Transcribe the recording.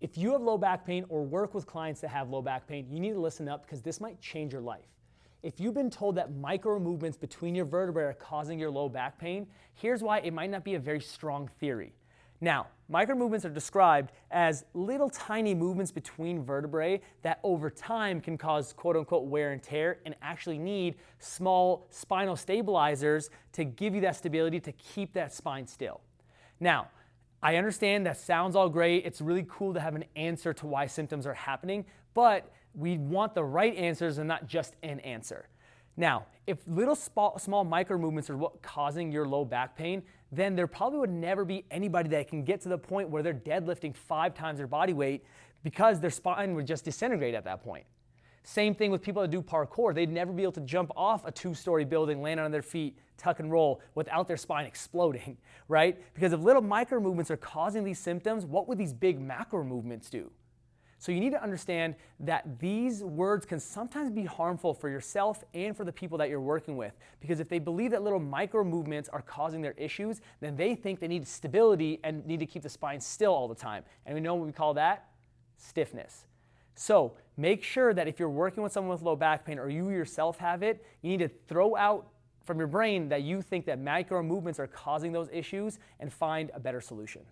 If you have low back pain or work with clients that have low back pain, you need to listen up because this might change your life. If you've been told that micro movements between your vertebrae are causing your low back pain, here's why it might not be a very strong theory. Now, micro movements are described as little tiny movements between vertebrae that over time can cause quote unquote wear and tear and actually need small spinal stabilizers to give you that stability to keep that spine still. Now, I understand that sounds all great. It's really cool to have an answer to why symptoms are happening, but we want the right answers and not just an answer. Now, if little small micro movements are what causing your low back pain, then there probably would never be anybody that can get to the point where they're deadlifting 5 times their body weight because their spine would just disintegrate at that point. Same thing with people that do parkour. They'd never be able to jump off a 2-story building, land on their feet, tuck and roll without their spine exploding, right? Because if little micro movements are causing these symptoms, what would these big macro movements do? So you need to understand that these words can sometimes be harmful for yourself and for the people that you're working with. Because if they believe that little micro movements are causing their issues, then they think they need stability and need to keep the spine still all the time. And we know what we call that? Stiffness. So make sure that if you're working with someone with low back pain or you yourself have it, you need to throw out from your brain that you think that micro movements are causing those issues and find a better solution.